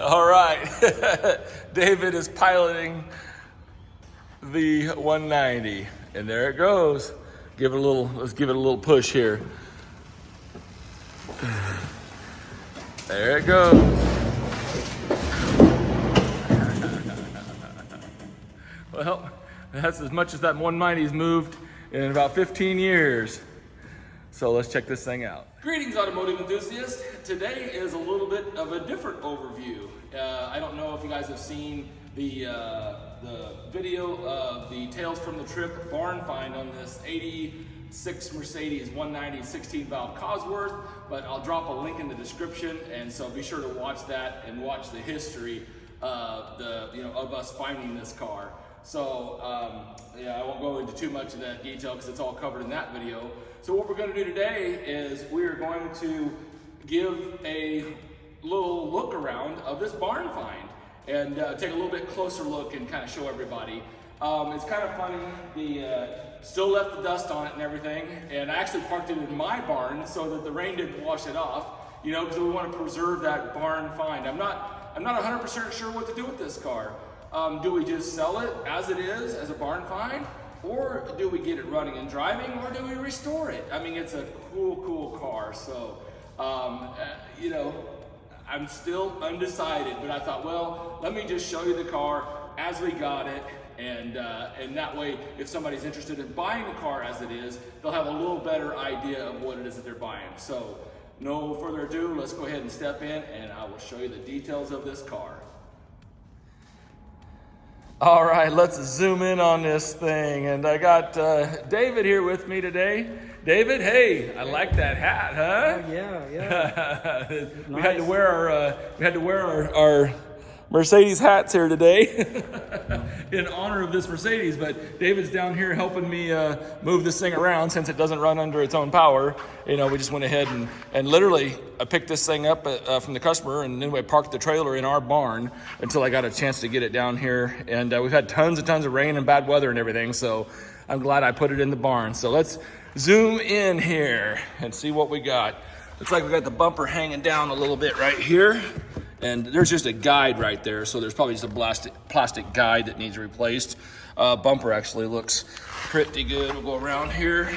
All right, David is piloting the 190, and there it goes. Let's give it a little push here. There it goes. Well, that's as much as that 190's moved in about 15 years. So let's check this thing out. Greetings, automotive enthusiasts. Today is a little bit of a different overview. I don't know if you guys have seen the video of the Tales from the Trip barn find on this 86 Mercedes 190 16 valve Cosworth, but I'll drop a link in the description, and so be sure to watch that and watch the history of us finding this car. So yeah, I won't go into too much of that detail because it's all covered in that video. So what we're going to do today is we are going to give a little look around of this barn find and take a little bit closer look and kind of show everybody. It's kind of funny, still left the dust on it and everything, and I actually parked it in my barn so that the rain didn't wash it off, you know, because we want to preserve that barn find. I'm not 100% sure what to do with this car. Do we just sell it as it is, as a barn find? Or do we get it running and driving, or do we restore it? I mean, it's a cool car. So, you know, I'm still undecided, but I thought, well, let me just show you the car as we got it. And that way, if somebody's interested in buying the car as it is, they'll have a little better idea of what it is that they're buying. So, no further ado, let's go ahead and step in and I will show you the details of this car. All right, let's zoom in on this thing. And I got David here with me today. David, hey, I like that hat, huh? Yeah. We had to wear our Mercedes hats here today in honor of this Mercedes, but David's down here helping me move this thing around since it doesn't run under its own power. You know, we just went ahead and literally I picked this thing up from the customer, and then we parked the trailer in our barn until I got a chance to get it down here. And we've had tons and tons of rain and bad weather and everything, so I'm glad I put it in the barn. So let's zoom in here and see what we got. Looks like we got the bumper hanging down a little bit right here. And there's just a guide right there, so there's probably just a plastic guide that needs replaced. Bumper actually looks pretty good. We'll go around here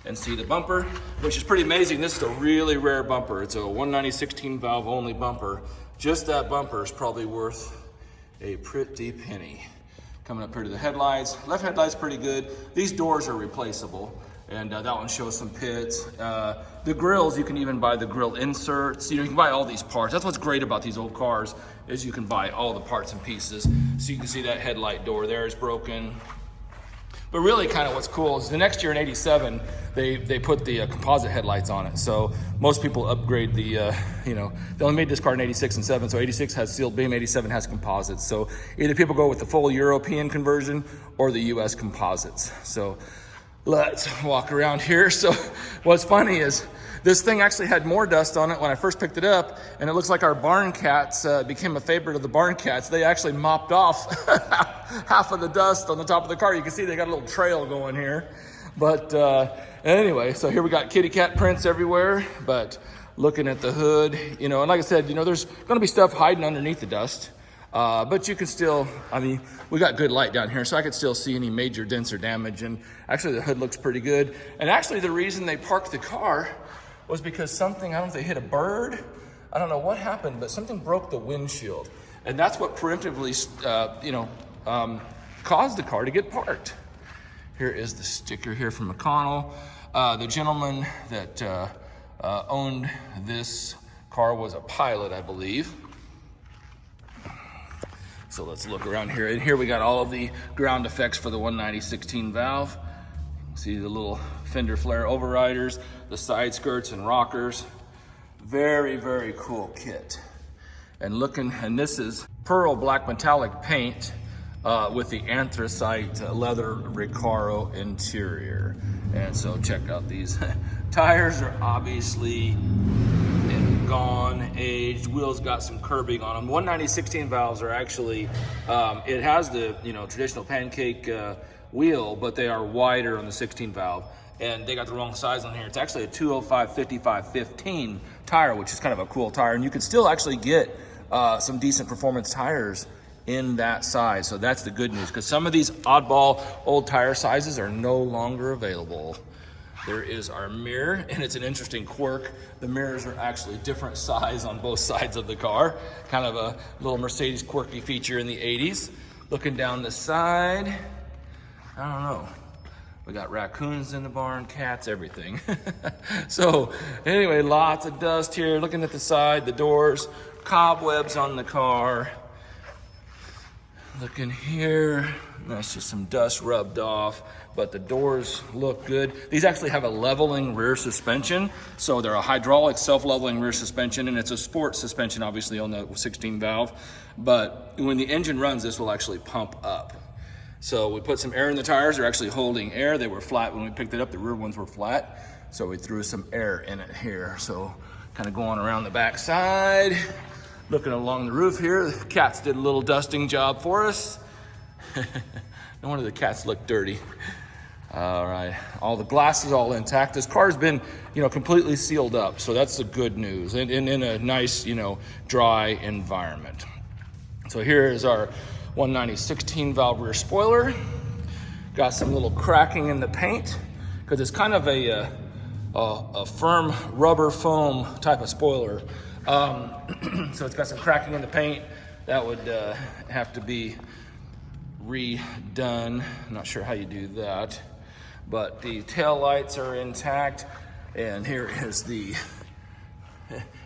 and see the bumper, which is pretty amazing. This is a really rare bumper. It's a 190 16 valve only bumper. Just that bumper is probably worth a pretty penny. Coming up here to the headlights. Left headlight's pretty good. These doors are replaceable. And that one shows some pits. The grills, you can even buy the grill inserts. You know, you can buy all these parts. That's what's great about these old cars, is you can buy all the parts and pieces. So you can see that headlight door there is broken. But really kind of what's cool is the next year in 87, they put the composite headlights on it. So most people upgrade the, you know, they only made this car in 86 and 7. So 86 has sealed beam, 87 has composites. So either people go with the full European conversion or the US composites. So let's walk around here. So what's funny is this thing actually had more dust on it when I first picked it up, and it looks like our barn cats became a favorite of the barn cats. They actually mopped off half of the dust on the top of the car. You can see they got a little trail going here. But anyway, so here we got kitty cat prints everywhere, but looking at the hood, you know, and like I said, you know, there's gonna be stuff hiding underneath the dust. But you can still, I mean, we got good light down here, so I could still see any major dents or damage. And actually the hood looks pretty good. And actually the reason they parked the car was because something, I don't know if they hit a bird, I don't know what happened, but something broke the windshield. And that's what preemptively, caused the car to get parked. Here is the sticker here from McConnell. The gentleman that owned this car was a pilot, I believe. So let's look around here. And here we got all of the ground effects for the 190 16 valve. See the little fender flare overriders, the side skirts and rockers. Very, very cool kit. And this is pearl black metallic paint with the anthracite leather Recaro interior. And so check out these. Tires are obviously gone, aged. Wheels got some curbing on them. 190 16 valves are actually, it has the traditional pancake wheel, but they are wider on the 16 valve. And they got the wrong size on here. It's actually a 205 55 15 tire, which is kind of a cool tire. And you can still actually get some decent performance tires in that size. So that's the good news, because some of these oddball old tire sizes are no longer available. There is our mirror, and it's an interesting quirk. The mirrors are actually different size on both sides of the car. Kind of a little Mercedes quirky feature in the 80s. Looking down the side, I don't know. We got raccoons in the barn, cats, everything. So anyway, lots of dust here. Looking at the side, the doors, cobwebs on the car. Looking here, that's just some dust rubbed off, but the doors look good. These actually have a leveling rear suspension, so they're a hydraulic self-leveling rear suspension, and it's a sport suspension, obviously, on the 16 valve. But when the engine runs, this will actually pump up. So we put some air in the tires. They're actually holding air. They were flat when we picked it up. The rear ones were flat, so we threw some air in it here. So kind of going around the back side. Looking along the roof here, the cats did a little dusting job for us. No wonder the cats look dirty. All right, all the glass is all intact. This car's been, completely sealed up, so that's the good news, and in a nice, dry environment. So here is our 190 16 valve rear spoiler. Got some little cracking in the paint, because it's kind of a firm rubber foam type of spoiler. So it's got some cracking in the paint that would have to be redone. I'm not sure how you do that, but the tail lights are intact, and here is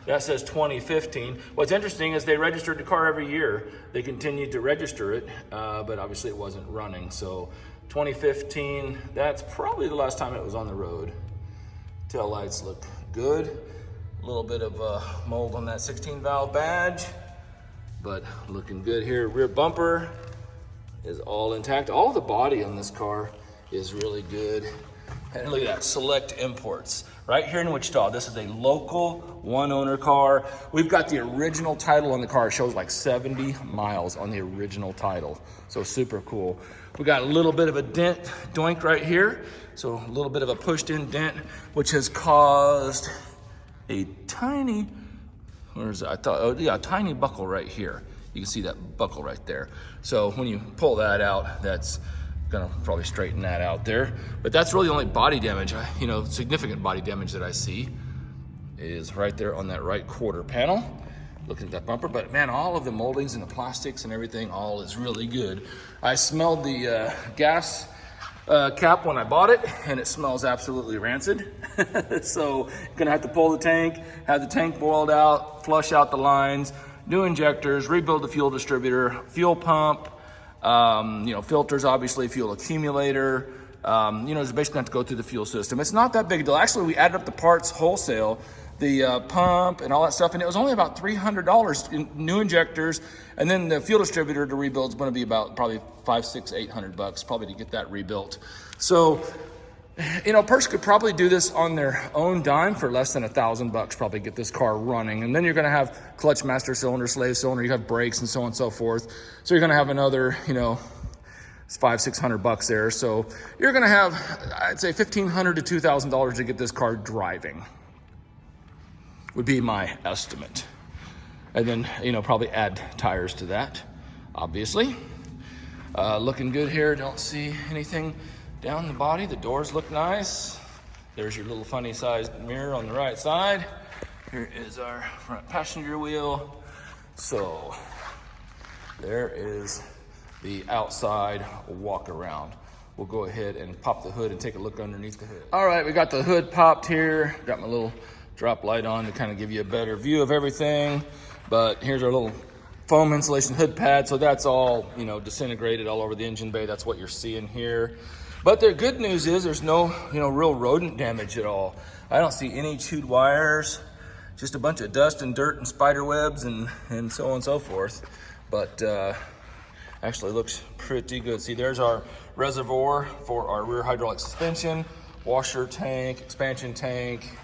that says 2015. What's interesting is they registered the car every year. They continued to register it, but obviously it wasn't running. So 2015, that's probably the last time it was on the road. Tail lights look good. A little bit of mold on that 16 valve badge, but looking good here. Rear bumper is all intact. All the body on this car is really good. And look at that, Select Imports. Right here in Wichita, this is a local one owner car. We've got the original title on the car. It shows like 70 miles on the original title. So super cool. We got a little bit of a dent doink right here. So a little bit of a pushed in dent, which has caused a tiny, a tiny buckle right here. You can see that buckle right there. So when you pull that out, that's gonna probably straighten that out there. But that's really the only body damage, significant body damage that I see is right there on that right quarter panel. Looking at that bumper, but man, all of the moldings and the plastics and everything, all is really good. I smelled the gas cap when I bought it, and it smells absolutely rancid. So gonna have to pull the tank, have the tank boiled out, flush out the lines, new injectors, rebuild the fuel distributor, fuel pump, filters, obviously, fuel accumulator. It's basically have to go through the fuel system. It's not that big a deal. Actually, we added up the parts wholesale, the pump and all that stuff, and it was only about $300 in new injectors, and then the fuel distributor to rebuild is going to be about probably $500, $600, $800 probably to get that rebuilt. So, person could probably do this on their own dime for less than $1,000, probably get this car running, and then you're going to have clutch master cylinder, slave cylinder, you have brakes and so on and so forth. So you're going to have another, it's $500-600 there. So you're going to have, I'd say, $1,500 to $2,000 to get this car driving, would be my estimate. And then, probably add tires to that, obviously. Looking good here. Don't see anything down the body. The doors look nice. There's your little funny sized mirror on the right side. Here is our front passenger wheel. So there is the outside walk around. We'll go ahead and pop the hood and take a look underneath the hood. All right, we got the hood popped here. Got my little drop light on to kind of give you a better view of everything. But here's our little foam insulation hood pad. So that's all, disintegrated all over the engine bay. That's what you're seeing here. But the good news is there's no, real rodent damage at all. I don't see any chewed wires, just a bunch of dust and dirt and spider webs and so on and so forth. But actually looks pretty good. See, there's our reservoir for our rear hydraulic suspension, washer tank, expansion tank.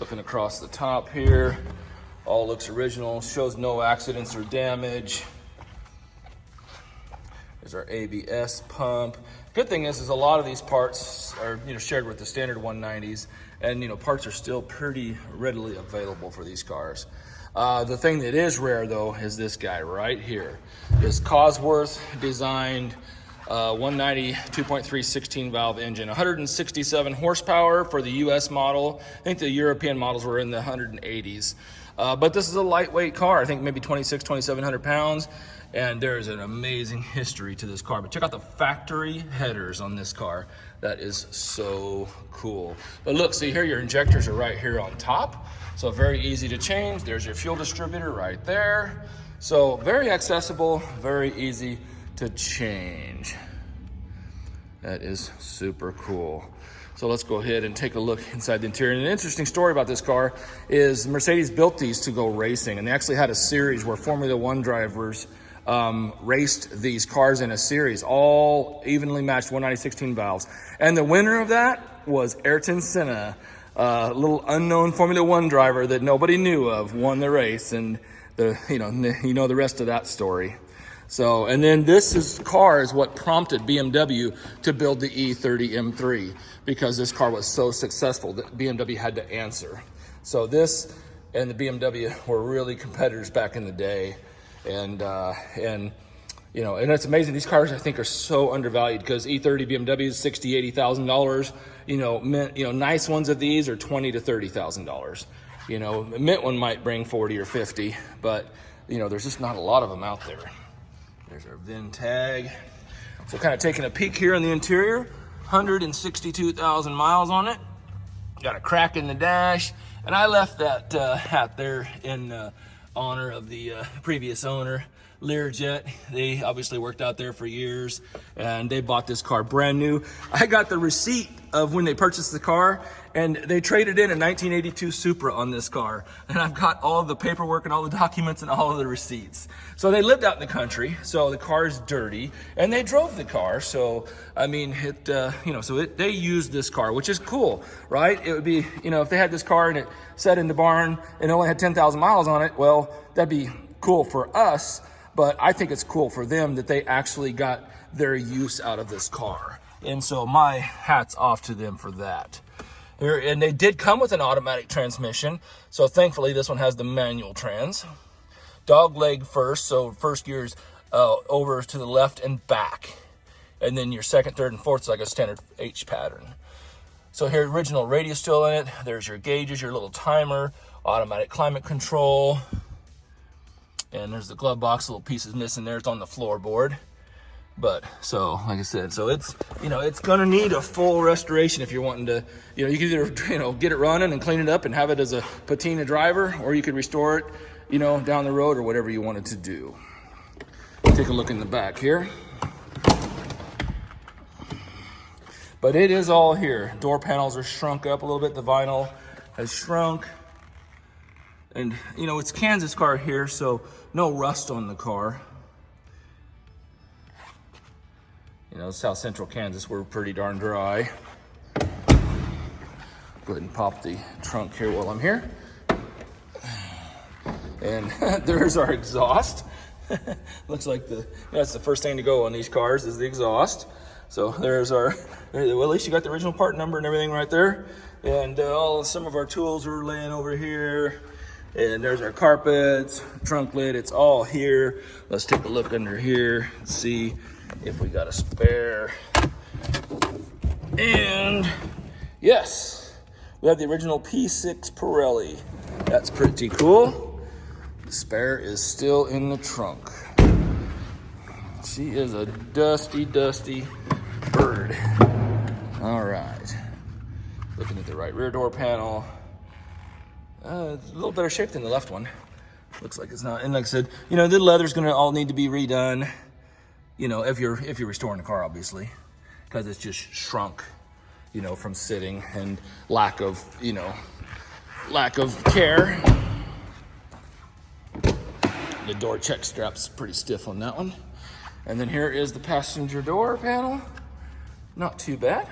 Looking across the top here, all looks original, shows no accidents or damage. There's our ABS pump. Good thing is a lot of these parts are shared with the standard 190s, and parts are still pretty readily available for these cars. The thing that is rare though is this guy right here. This Cosworth designed 190 2.3 16 valve engine, 167 horsepower for the US model. I think the European models were in the 180s. But this is a lightweight car, I think maybe 2,700 pounds. And there's an amazing history to this car. But check out the factory headers on this car. That is so cool. But look, see here, your injectors are right here on top. So very easy to change. There's your fuel distributor right there. So very accessible, very easy to change. That is super cool. So let's go ahead and take a look inside the interior. And an interesting story about this car is Mercedes built these to go racing. And they actually had a series where Formula One drivers raced these cars in a series, all evenly matched 190 16 valves. And the winner of that was Ayrton Senna, a little unknown Formula One driver that nobody knew of, won the race. And you know the rest of that story. So, and then this car is what prompted BMW to build the E30 M3, because this car was so successful that BMW had to answer. So this and the BMW were really competitors back in the day. And you know, and it's amazing. These cars, I think, are so undervalued, because E30 BMWs, $60,000, $80,000. You know, nice ones of these are $20,000 to $30,000. You know, a mint one might bring 40 or 50, but you know, there's just not a lot of them out there. There's our VIN tag. So kind of taking a peek here in the interior, 162,000 miles on it. Got a crack in the dash, and I left that hat there in honor of the previous owner, Learjet. They obviously worked out there for years, and they bought this car brand new. I got the receipt of when they purchased the car, and they traded in a 1982 Supra on this car. And I've got all of the paperwork and all the documents and all of the receipts. So they lived out in the country, so the car is dirty, and they drove the car. So, I mean, they used this car, which is cool, right? It would be, you know, if they had this car and it sat in the barn and only had 10,000 miles on it, well, that'd be cool for us. But I think it's cool for them that they actually got their use out of this car. And so my hat's off to them for that. And they did come with an automatic transmission. So thankfully this one has the manual trans. Dog leg first, so first gear's over to the left and back. And then your second, third, and fourth is like a standard H pattern. So here, original radio still in it. There's your gauges, your little timer, automatic climate control. And there's the glove box, little pieces missing there. It's on the floorboard. But so, like I said, so it's, you know, it's gonna need a full restoration if you're wanting to, you know, you can either, you know, get it running and clean it up and have it as a patina driver, or you could restore it, you know, down the road, or whatever you wanted to do. Take a look in the back here. But it is all here. Door panels are shrunk up a little bit. The vinyl has shrunk. And, you know, it's Kansas car here, so no rust on the car. You know, South Central Kansas, we're pretty darn dry. Go ahead and pop the trunk here while I'm here. And there's our exhaust. Looks like that's the first thing to go on these cars is the exhaust. So there's our, well, at least you got the original part number and everything right there. And some of our tools are laying over here. And there's our carpets, trunk lid, it's all here. Let's take a look under here and see if we got a spare. And yes, we have the original P6 Pirelli. That's pretty cool. The spare is still in the trunk. She is a dusty, dusty bird. All right. Looking at the right rear door panel. It's a little better shape than the left one. Looks like it's not. And like I said, you know, the leather's gonna all need to be redone. You know, if you're restoring the car, obviously, because it's just shrunk, you know, from sitting and lack of care. The door check strap's pretty stiff on that one. And then here is the passenger door panel. Not too bad.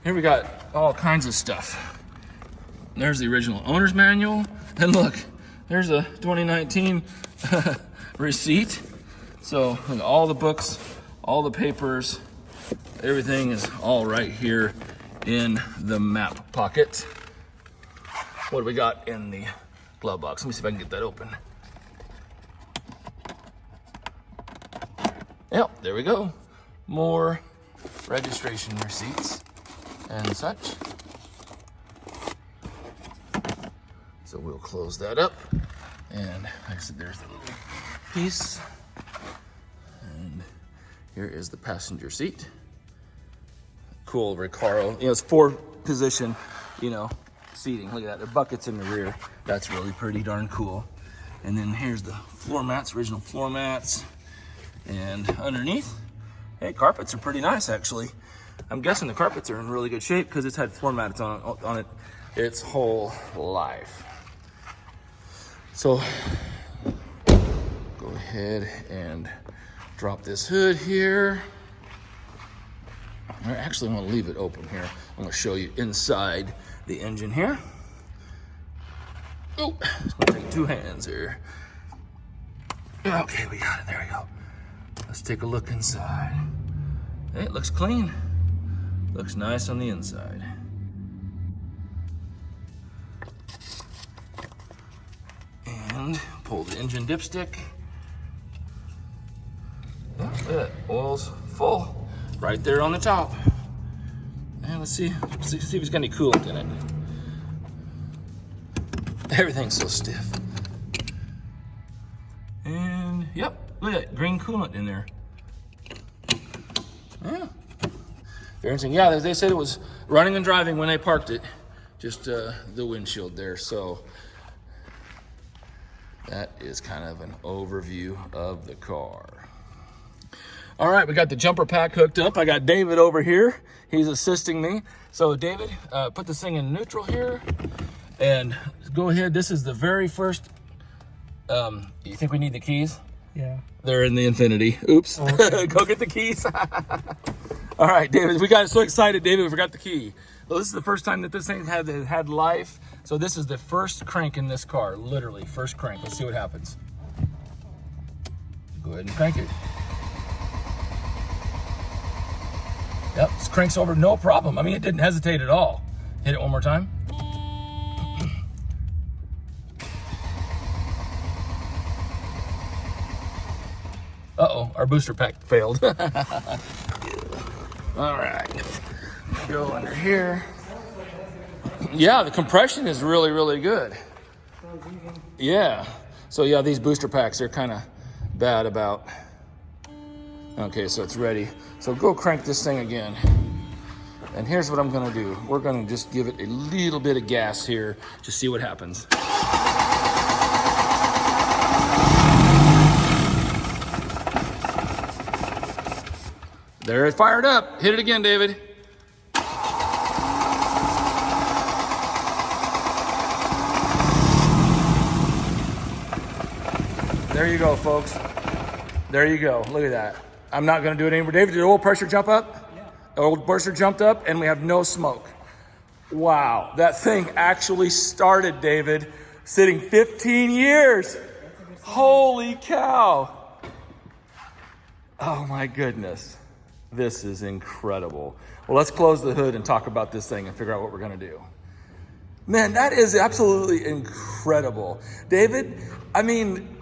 Here we got all kinds of stuff. There's the original owner's manual. And look, there's a 2019 receipt. So look, all the books, all the papers, everything is all right here in the map pocket. What do we got in the glove box. Let me see if I can get that open. Yep, there we go. More registration receipts and such. So we'll close that up. And like I said, there's the little piece. And here is the passenger seat. Cool Recaro. You know, it's 4-position, you know, seating. Look at that. There are buckets in the rear. That's really pretty darn cool. And then here's the floor mats, original floor mats. And underneath, hey, carpets are pretty nice actually. I'm guessing the carpets are in really good shape because it's had floor mats on it its whole life. So go ahead and drop this hood here. I actually want to leave it open here. I'm going to show you inside the engine here. Oh, it's going to take 2 hands here. Okay, we got it. There we go. Let's take a look inside. Hey, it looks clean. Looks nice on the inside. And pull the engine dipstick. Yeah, look at that. Oil's full right there on the top. And let's see if it's got any coolant in it. Everything's so stiff. And yep, look at that green coolant in there. Yeah. Very interesting. Yeah, they said it was running and driving when they parked it. Just the windshield there. So that is kind of an overview of the car. All right, we got the jumper pack hooked up. I got David over here. He's assisting me. So David, put this thing in neutral here and go ahead. This is the very first, you think we need the keys? Yeah. They're in the Infinity. Oops. Oh, okay. Go get the keys. All right, David, we got so excited, David, we forgot the key. Well, this is the first time that this thing had life. So this is the first crank in this car, literally first crank. Let's see what happens. Go ahead and crank it. Yep, this cranks over no problem. I mean, it didn't hesitate at all. Hit it one more time. Uh-oh, our booster pack failed. All right, go under here. Yeah, the compression is really, really good. Yeah, so yeah, these booster packs are kind of bad about. Okay, so it's ready. So go crank this thing again. And here's what I'm gonna do. We're gonna just give it a little bit of gas here to see what happens. There, it fired up. Hit it again, David. There you go, folks. There you go. Look at that. I'm not going to do it anymore. David, did oil pressure jump up? Yeah. Oil pressure jumped up, and we have no smoke. Wow. That thing actually started, David, sitting 15 years. Holy cow. Oh, my goodness. This is incredible. Well, let's close the hood and talk about this thing and figure out what we're going to do. Man, that is absolutely incredible. David, I mean,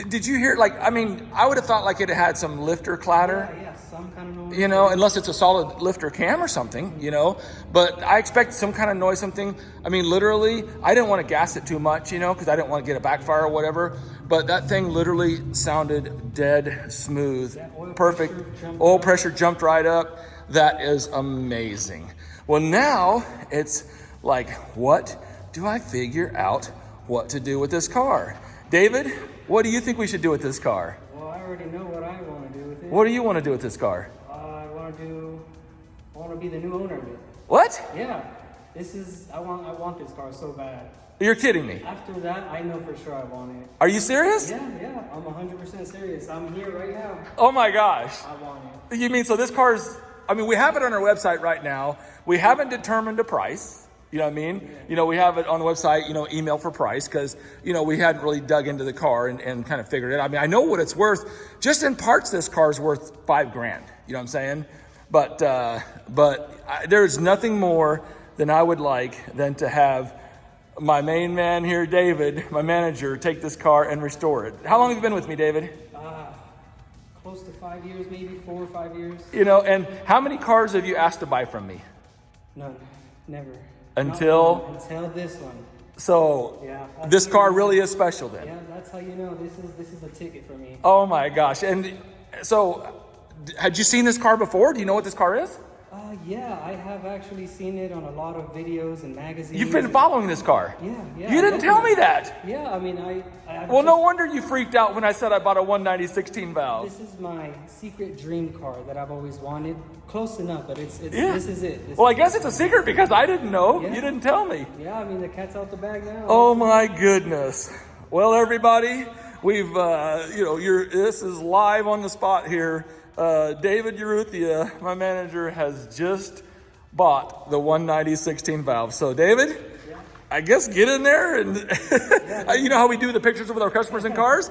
did you hear, I would have thought like it had some lifter clatter. Yeah, some kind of noise. You know, unless it's a solid lifter cam or something, you know. But I expect some kind of noise, something. I mean, literally, I didn't want to gas it too much, you know, because I didn't want to get a backfire or whatever. But that thing literally sounded dead smooth, perfect. Oil pressure jumped right up. That is amazing. Well, now it's like, what do I figure out what to do with this car? David, what do you think we should do with this car? Well, I already know what I want to do with it. What do you want to do with this car? I want to be the new owner of it. What? Yeah. I want this car so bad. You're kidding me. After that, I know for sure I want it. Are you serious? Yeah, I'm 100% serious. I'm here right now. Oh my gosh. I want it. You mean, so this car's, we have it on our website right now. We haven't determined a price. You know what I mean? Yeah. You know, we have it on the website, email for price because, we hadn't really dug into the car and kind of figured it out. I mean, I know what it's worth. Just in parts, this car is worth $5,000. You know what I'm saying? But there's nothing more than I would like than to have my main man here, David, my manager, take this car and restore it. How long have you been with me, David? Close to 5 years, maybe 4 or 5 years. You know, and how many cars have you asked to buy from me? None, never. Until this one. So Yeah. this car really is special then. Yeah, that's how you know this is a ticket for me. Oh my gosh. And so had you seen this car before? Do you know what this car is? Yeah, I have actually seen it on a lot of videos and magazines. You've been following this car. Yeah. You didn't tell me that. Yeah, I mean, Well, no wonder you freaked out when I said I bought a 190 16 valve. This is my secret dream car that I've always wanted. Close enough, but it's Yeah. this is it. Well, I guess it's a secret because I didn't know. Yeah. You didn't tell me. Yeah, I mean, the cat's out the bag now. Oh my goodness. Well, everybody, we've, this is live on the spot here. David Urrutia, my manager, has just bought the 190 16 valve. So, David, I guess get in there and you know how we do the pictures with our customers in cars?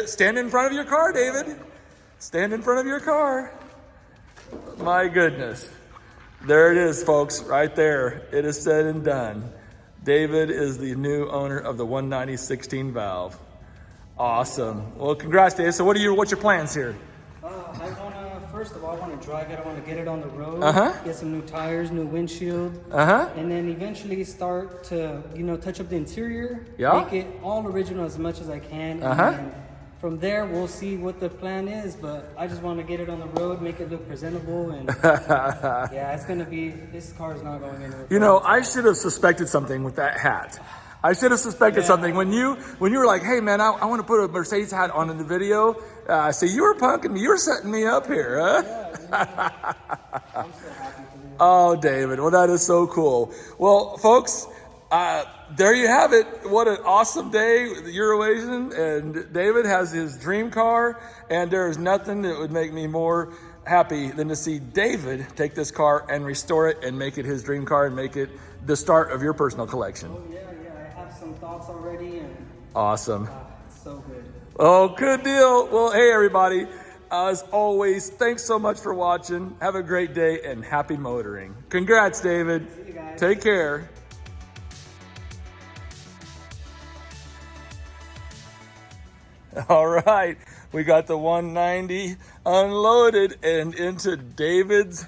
Stand in front of your car, David. Stand in front of your car. My goodness. There it is, folks, right there. It is said and done. David is the new owner of the 190 16 valve. Awesome. Well, congrats, Dave. So what's your plans here? First of all, I want to drive it. I want to get it on the road. Get some new tires, new windshield. And then eventually start to, touch up the interior. Yeah. Make it all original as much as I can. And then from there, we'll see what the plan is. But I just want to get it on the road, make it look presentable. And yeah, it's going to be, this car is not going anywhere. I should have suspected something with that hat. I should have suspected something when you were like, "Hey man, I want to put a Mercedes hat on in the video." So you were punking me. You were setting me up here, huh? Yeah, I'm so happy for you. Oh, David. Well, that is so cool. Well, folks, there you have it. What an awesome day with the Euroasian. And David has his dream car. And there is nothing that would make me more happy than to see David take this car and restore it and make it his dream car and make it the start of your personal collection. Oh, yeah. I have some thoughts already. And awesome. it's so good. Oh, good deal. Well, hey, everybody. As always, thanks so much for watching. Have a great day and happy motoring. Congrats, David. See you guys. Take care. All right. We got the 190 unloaded and into David's.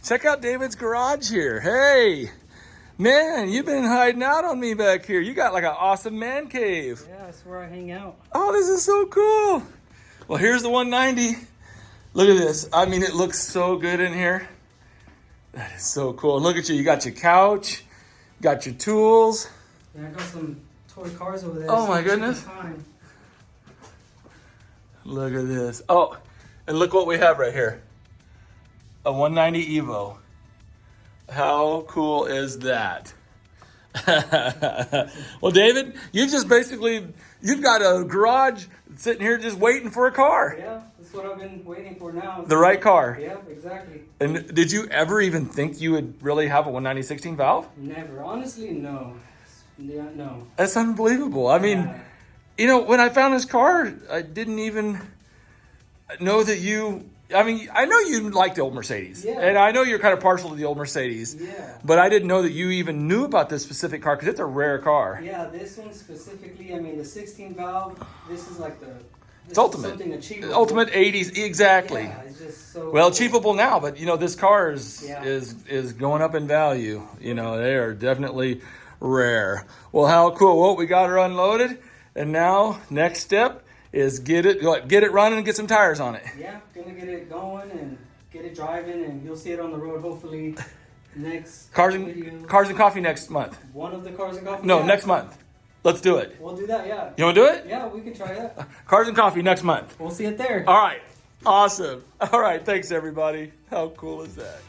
Check out David's garage here. Hey, man, you've been hiding out on me back here. You got like an awesome man cave. Yeah, that's where I hang out. Oh, this is so cool. Well, here's the 190. Look at this. I mean, it looks so good in here. That is so cool. Look at you. You got your couch, got your tools. Yeah, I got some toy cars over there. Oh, my goodness. Look at this. Oh, and look what we have right here. A 190 Evo. How cool is that? Well, David, you've got a garage sitting here just waiting for a car. Yeah, that's what I've been waiting for now. The right car. Yeah, exactly. And did you ever even think you would really have a 190 16 valve? Never. Honestly, no. Yeah, no. That's unbelievable. I mean, when I found this car, I didn't even know that I know you like the old Mercedes. Yeah. And I know you're kind of partial to the old Mercedes. Yeah. But I didn't know that you even knew about this specific car because it's a rare car. Yeah, this one specifically, the 16 valve, this is like It's ultimate. Something achievable. Ultimate 80s, exactly. Yeah, it's just so... Well, achievable now, but this car Yeah. is going up in value. They are definitely rare. Well, how cool. Well, we got her unloaded. And now, next step is get it running and get some tires on it. Yeah, gonna get it going and get it driving, and you'll see it on the road hopefully next Cars video. and coffee next month. One of the Cars and Coffee? No, Yeah. next month. Let's do it. We'll do that, yeah. You want to do it? Yeah, we can try that. Cars and coffee next month. We'll see it there. All right. Awesome. All right. Thanks, everybody. How cool is that?